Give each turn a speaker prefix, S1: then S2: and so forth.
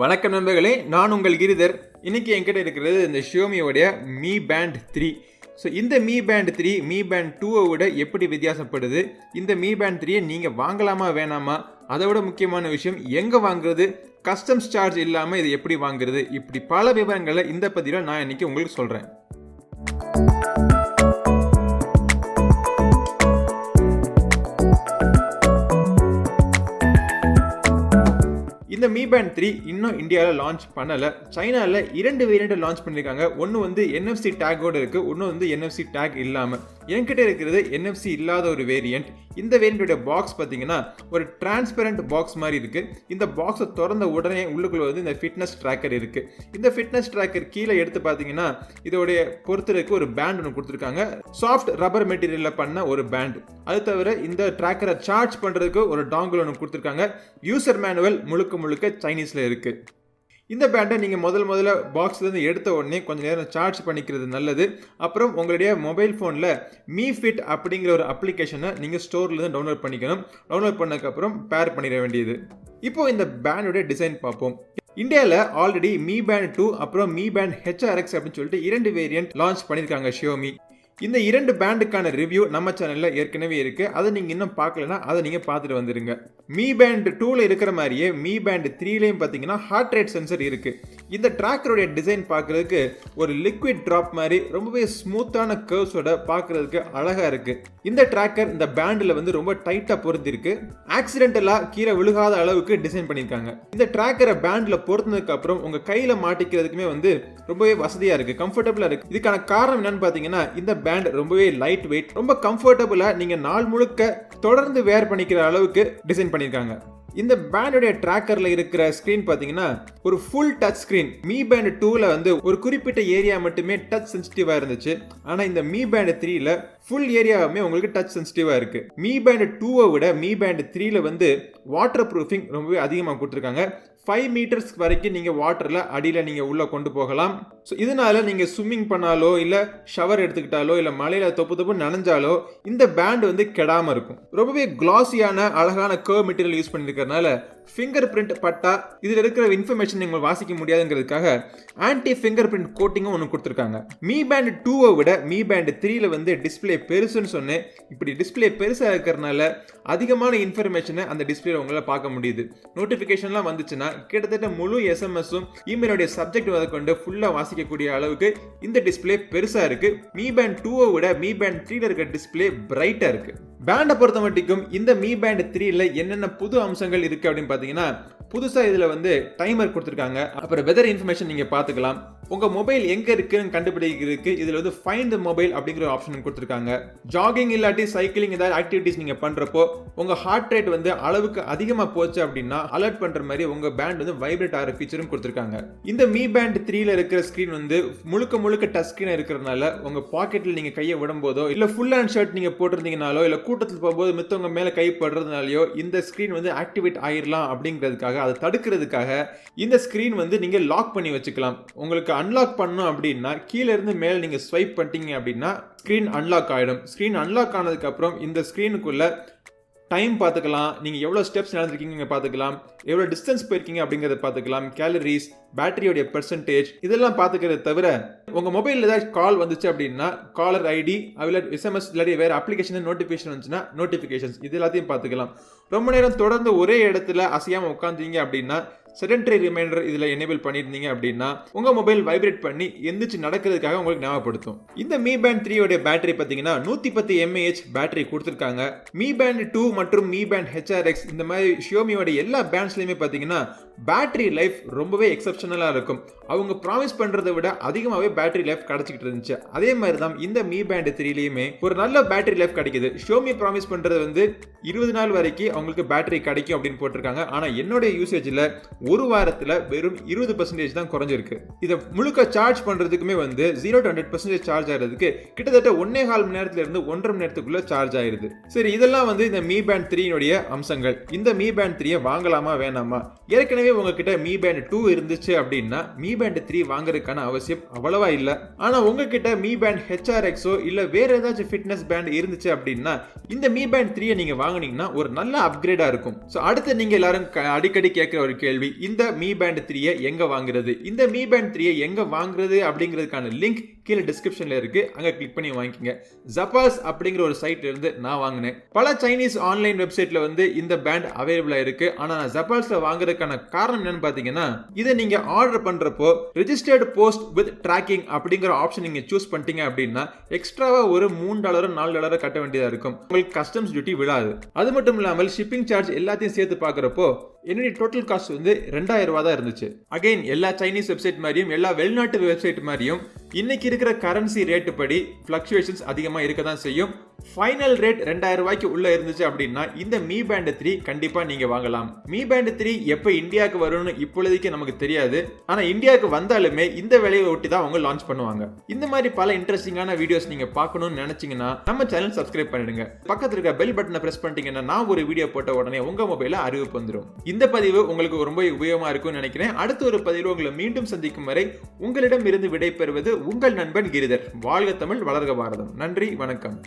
S1: வணக்கம் நண்பர்களே, நான் உங்கள் கிரிதர். இன்னைக்கு என்கிட்ட இருக்கிறது இந்த ஷியோமியோடைய Mi Band 3. ஸோ இந்த Mi Band 3 Mi Band 2 விட எப்படி வித்தியாசப்படுது, இந்த Mi Band 3 நீங்கள் வாங்கலாமா வேணாமா, அதை விட முக்கியமான விஷயம் எங்கே வாங்குறது, கஸ்டம்ஸ் சார்ஜ் இல்லாமல் இது எப்படி வாங்குறது, இப்படி பல விவரங்களை இந்த பதிவில் நான் இன்னைக்கு உங்களுக்கு சொல்கிறேன். இந்த Mi Band 3 இன்னும் இந்தியாவில் லான்ச் பண்ணலை. சைனாவில் 2 வேரியண்ட் லான்ச் பண்ணியிருக்காங்க. ஒன்று வந்து NFC டேக்கோடு இருக்குது, ஒன்று வந்து NFC டேக் இல்லாமல். என்கிட்ட இருக்கிறது NFC இல்லாத ஒரு வேரியண்ட். இந்த வேரியண்டோட பாக்ஸ் பார்த்தீங்கன்னா ஒரு டிரான்ஸ்பரண்ட் பாக்ஸ் மாதிரி இருக்குது. இந்த பாக்ஸை திறந்த உடனே உள்ளுக்குள்ள வந்து இந்த ஃபிட்னஸ் ட்ராக்கர் இருக்குது. இந்த ஃபிட்னஸ் ட்ராக்கர் கீழே எடுத்து பார்த்தீங்கன்னா இதோடைய பொறுத்தருக்கு ஒரு பேண்ட் ஒன்று கொடுத்துருக்காங்க. சாஃப்ட் ரப்பர் மெட்டீரியலில் பண்ண ஒரு பேண்ட். அது தவிர இந்த ட்ராக்கரை சார்ஜ் பண்ணுறதுக்கு ஒரு டாங்கிள் ஒன்று கொடுத்துருக்காங்க. யூசர் மேனுவல் முழுக்க சைனீஸில் இருக்குது. இந்த பேண்டை நீங்கள் முதல்ல பாக்ஸ்லேருந்து எடுத்த உடனே கொஞ்சம் நேரம் சார்ஜ் பண்ணிக்கிறது நல்லது. அப்புறம் உங்களுடைய மொபைல் ஃபோனில் Mi Fit அப்படிங்கிற ஒரு அப்ளிகேஷனை நீங்கள் ஸ்டோர்லேருந்து டவுன்லோட் பண்ணிக்கணும். டவுன்லோட் பண்ணதுக்கப்புறம் பேர் பண்ணிட வேண்டியது. இப்போது இந்த பேண்டோடைய டிசைன் பார்ப்போம். இந்தியாவில் ஆல்ரெடி Mi Band 2 அப்புறம் Mi Band HRX அப்படின்னு சொல்லிட்டு 2 வேரியண்ட் லான்ச் பண்ணியிருக்காங்க ஷியோமி. இந்த 2 பேண்டுக்கான ரிவ்யூ நம்ம சேனலில் ஏற்கனவே இருக்குது. அதை நீங்கள் இன்னும் பார்க்கலன்னா அதை நீங்கள் பார்த்துட்டு வந்துடுங்க. Mi Band 2ல் இருக்கிற மாதிரியே Mi Band 3லையும் பார்த்தீங்கன்னா ஹார்ட் ரேட் சென்சர் இருக்குது. இந்த ட்ராக்கருடைய டிசைன் பார்க்குறதுக்கு ஒரு லிக்விட் ட்ராப் மாதிரி ரொம்பவே ஸ்மூத்தான கர்வ்ஸோட பார்க்குறதுக்கு அழகாக இருக்குது. இந்த ட்ராக்கர் இந்த பேண்டில் வந்து ரொம்ப டைட்டாக பொருத்திருக்கு. ஆக்சிடென்டலாக கீழே விழுகாத அளவுக்கு டிசைன் பண்ணியிருக்காங்க. இந்த ட்ராக்கரை பேண்டில் பொருத்தினதுக்கு அப்புறம் உங்கள் கையில் மாட்டிக்கிறதுக்குமே வந்து ரொம்பவே வசதியாக இருக்குது, கம்ஃபர்டபுளாக இருக்குது. இதுக்கான காரணம் என்னன்னு பார்த்தீங்கன்னா இந்த பேண்ட் ரொம்பவே லைட் வெயிட், ரொம்ப கம்ஃபர்டபுளா நீங்க நாள் முழுக்க தொடர்ந்து வேர் பண்ணிக்கிற அளவுக்கு டிசைன் பண்ணிருக்காங்க. இந்த பேண்டோடைய ட்ராக்கர்ல இருக்கிற ஸ்கிரீன் பாத்தீங்கன்னா ஒரு full touch screen. Mi Band 2ல வந்து ஒரு குறிப்பிட்ட ஏரியா மட்டுமே டச் சென்சிட்டிவா இருந்துச்சு. ஆனா இந்த Mi Band 3ல ஃபுல் ஏரியாவுமே உங்களுக்கு டச் சென்சிட்டிவா இருக்கு. Mi Band 2வை விட Mi Band 3ல வந்து வாட்டர் ப்ரூஃபிங் ரொம்பவே அதிகமாக கொடுத்துருக்காங்க. 5 மீட்டர்ஸ் வரைக்கும் நீங்கள் வாட்டரில் அடியில் நீங்கள் உள்ளே கொண்டு போகலாம். ஸோ இதனால நீங்கள் ஸ்விம்மிங் பண்ணாலோ இல்லை ஷவர் எடுத்துக்கிட்டாலோ இல்லை மலையில் தொப்பு நனைஞ்சாலோ இந்த பேண்ட் வந்து கெடாமல் இருக்கும். ரொம்பவே கிளாஸியான அழகான கர்வ் மெட்டீரியல் யூஸ் பண்ணியிருக்கிறதுனால ஃபிங்கர் பிரிண்ட் பட்டா இதில் இருக்கிற இன்ஃபர்மேஷன் நீங்கள் வாசிக்க முடியாதுங்கிறதுக்காக ஆன்டி ஃபிங்கர் பிரிண்ட் கோட்டிங்கும் ஒன்று கொடுத்துருக்காங்க. Mi Band 2வை விட Mi Band 3ல வந்து டிஸ்பிளே பெருசுன்னு சொன்னேன். இப்படி டிஸ்பிளே பெருசாக இருக்கிறதுனால அதிகமான இன்ஃபர்மேஷனை அந்த டிஸ்பிளே உங்களால் பார்க்க முடியுது. நோட்டிஃபிகேஷன்லாம் வந்துச்சுன்னா கிட்டத்தட்ட முழு எஸ்எம்எஸும் இமெயிலுடைய சப்ஜெக்ட் வரை கொண்டு ஃபுல்லாக வாசிக்கக்கூடிய அளவுக்கு இந்த டிஸ்பிளே பெருசாக இருக்கு. Mi Band 2வை விட Mi Band 3ல இருக்கிற டிஸ்பிளே பிரைட்டாக இருக்கு. பேண்டை பொறுத்த மட்டும் இந்த Mi Band 3ல என்னென்ன புது அம்சங்கள் இருக்கு அப்படின்னு பார்த்தீங்கன்னா, புதுசா இதுல வந்து டைமர் கொடுத்துருக்காங்க. அப்புறம் வெதர் இன்ஃபர்மேஷன் நீங்க பார்த்துக்கலாம். உங்க மொபைல் எங்க இருக்குன்னு கண்டுபிடிக்கிறதுக்கு இதுல வந்து ஃபைண்ட் தி மொபைல் அப்படிங்கிற ஆப்ஷன் கொடுத்துருக்காங்க. ஜாகிங் இல்லாட்டி சைக்கிளிங் ஏதாவது ஆக்டிவிட்டிஸ் நீங்க பண்றப்போ உங்க ஹார்ட் ரேட் வந்து அளவுக்கு அதிகமா போச்சு அப்படின்னா அலர்ட் பண்ற மாதிரி உங்க பேண்ட் வந்து வைப்ரேட் ஆகிற ஃபீச்சரும் கொடுத்துருக்காங்க. இந்த Mi Band 3ல இருக்கிற ஸ்கிரீன் வந்து முழுக்க டச் ஸ்கிரீன் இருக்கிறதுனால உங்க பாக்கெட்ல நீங்க கையை விடும்போதோ இல்ல ஃபுல் ஹேண்ட் ஷர்ட் நீங்க போட்டிருந்தீங்கனாலோ இல்ல கூட்டத்தில் போகும்போது மித்தவங்க மேல கை படுறதுனாலயோ இந்த ஸ்கிரீன் வந்து ஆக்டிவேட் ஆயிரலாம் அப்படிங்கிறதுக்காக, அதை தடுக்கிறதுக்காக இந்த ஸ்கிரீன் வந்து நீங்க லாக் பண்ணி வச்சுக்கலாம். உங்களுக்கு அன்லாக் பண்ணணும் அப்படின்னா கீழே இருந்து மேல நீங்க ஸ்வைப் பண்ணிட்டீங்க அப்படின்னா ஸ்கிரீன் அன்லாக் ஆயிடும். ஸ்கிரீன் அன்லாக் ஆனதுக்கு அப்புறம் இந்த ஸ்கிரீனுக்குள்ள டைம் பார்த்துக்கலாம், நீங்கள் எவ்வளோ ஸ்டெப்ஸ் நடந்திருக்கீங்க பார்த்துக்கலாம், எவ்வளோ டிஸ்டன்ஸ் போயிருக்கீங்க அப்படிங்கிறத பார்த்துக்கலாம், கேலரிஸ், பேட்டரியோடைய பெர்சன்டேஜ் இதெல்லாம் பார்த்துக்கிறத தவிர உங்கள் மொபைலில் ஏதாவது கால் வந்துச்சு அப்படின்னா காலர் ஐடி அதில் எஸ்எம்எஸ் இல்லாட்டி வேறு அப்ளிகேஷன் நோட்டிஃபிகேஷன் வந்துச்சுன்னா நோட்டிஃபிகேஷன்ஸ் இது எல்லாத்தையும் பார்த்துக்கலாம். ரொம்ப நேரம் தொடர்ந்து ஒரே இடத்துல அசையாமல் உட்காந்துங்க அப்படின்னா செடென்டரி ரிமைண்டர் இதில் எனேபிள் பண்ணியிருந்தீங்க அப்படின்னா உங்கள் மொபைல் வைப்ரேட் பண்ணி எந்திரிச்சு நடக்கிறதுக்காக உங்களுக்கு ஞாபகப்படுத்தும். இந்த Mi Band 3 உடைய பேட்டரி பார்த்தீங்கன்னா 110 mAh பேட்டரி கொடுத்துருக்காங்க. Mi Band 2 மற்றும் Mi Band HRX இந்த மாதிரி ஷியோமியோட எல்லா பேண்ட்ஸ்லையுமே பார்த்தீங்கன்னா பேட்டரி லைஃப் ரொம்பவே எக்ஸப்ஷனலாக இருக்கும். அவங்க ப்ராமிஸ் பண்ணுறதை விட அதிகமாகவே பேட்டரி லைஃப் கிடைச்சிக்கிட்டு இருந்துச்சு. அதே மாதிரி தான் இந்த Mi Band 3லையுமே ஒரு நல்ல பேட்டரி லைஃப் கிடைக்குது. ஷியோமி ப்ராமிஸ் பண்ணுறது வந்து 20 நாள் வரைக்கும் அவங்களுக்கு பேட்டரி கிடைக்கும் அப்படின்னு போட்டிருக்காங்க. ஆனால் என்னுடைய யூசேஜில் ஒரு வாரத்தில் வெறும் 20% தான் குறைஞ்சிருக்கு. இதை முழுக்க சார்ஜ் பண்ணுறதுக்குமே வந்து 0 to 100% சார்ஜ் ஆகிறதுக்கு கிட்டத்தட்ட 1.25 மணி நேரத்துல இருந்து 1.5 மணி நேரத்துக்குள்ள சார்ஜ் ஆயிருது. சரி, இதெல்லாம் வந்து இந்த Mi Band 3 அம்சங்கள். இந்த Mi Band 3 வாங்கலாமா வேணாமா? ஏற்கனவே ஏற்கனவே உங்ககிட்ட Mi Band 2 இருந்துச்சு அப்படின்னா Mi Band 3 வாங்குறதுக்கான அவசியம் அவ்வளவா இல்ல. ஆனா உங்ககிட்ட Mi Band HRX இல்ல வேற ஏதாச்சும் ஃபிட்னஸ் பேண்ட் இருந்துச்சு அப்படின்னா இந்த Mi Band 3 நீங்க வாங்குனீங்கன்னா ஒரு நல்ல அப்கிரேடா இருக்கும். சோ அடுத்து நீங்க எல்லாரும் அடிக்கடி கேட்கிற ஒரு கேள்வி, இந்த Mi Band 3 எங்க வாங்குறது, இந்த Mi Band 3 எங்க வாங்குறது அப்படிங்கிறதுக்கான லிங்க் கீழே டிஸ்கிரிப்ஷன்ல இருக்கு, அங்க கிளிக் பண்ணி வாங்கிக்கங்க. Zappos அப்படிங்கிற ஒரு சைட்ல இருந்து நான் வாங்கினேன். பல சைனீஸ் ஆன்லைன் வெப்சைட்ல வந்து இந்த பேண்ட் அவைலபிளா இருக்கு. ஆனா நான் Zapposல வாங்குறதுக்கான காரணம் என்னன்னு பாத்தீங்கன்னா, இதை நீங்க ஆர்டர் பண்றப்போ ரெஜிஸ்டர்ட் போஸ்ட் வித் ட்ராக்கிங் அப்படிங்கிற ஆப்ஷன் நீங்க சூஸ் பண்ணிட்டீங்க அப்படின்னா எக்ஸ்ட்ராவா ஒரு $3 $4 கட்ட வேண்டியதா இருக்கும். உங்களுக்கு கஸ்டம்ஸ் டியூட்டி விழாது. அது மட்டும் இல்லாமல் ஷிப்பிங் சார்ஜ் எல்லாத்தையும் சேர்த்து பார்க்கறப்போ என்னுடைய டோட்டல் காஸ்ட் வந்து $2000 தான் இருந்துச்சு. அகைன் எல்லா சைனீஸ் வெப்சைட் மாதிரியும் எல்லா வெளிநாட்டு வெப்சைட் மாதிரியும் இன்னைக்கு இருக்கிற கரன்சி ரேட் படி ஃபிளக்சுவேஷன்ஸ் அதிகமா இருக்க தான் செய்யும். ஃபைனல் ரேட் $2000 உள்ள இருந்துச்சு அப்படின்னா இந்த Mi Band 3 கண்டிப்பா நீங்க வாங்கலாம். Mi Band 3 எப்ப இந்தியாவுக்கு வரும்னு இப்பொழுதைக்கு நமக்கு தெரியாது. ஆனா இந்தியாவுக்கு வந்தாலுமே இந்த விலையை ஒட்டி தான் அவங்க லான்ச் பண்ணுவாங்க. இந்த மாதிரி பல இன்ட்ரெஸ்டிங்கான வீடியோஸ் நீங்க பார்க்கணும்னு நினைச்சீங்கன்னா நம்ம சேனல் சப்ஸ்கிரைப் பண்ணிடுங்க. பக்கத்துல இருக்க பெல் பட்டனை பிரஸ் பண்ணிட்டீங்கன்னா நான் ஒரு வீடியோ போட்ட உடனே உங்க மொபைல்ல அறிவிப்பு வந்துடும். இந்த பதிவு உங்களுக்கு ரொம்ப உபயோகமா இருக்கும்னு நினைக்கிறேன். அடுத்த ஒரு பதிவில் உங்களை மீண்டும் சந்திக்கும் வரை உங்களிடம் இருந்து விடை பெறுவது உங்கள் நண்பன் கிரிதர். வாழ்க தமிழ், வளர்க பாரதம். நன்றி, வணக்கம்.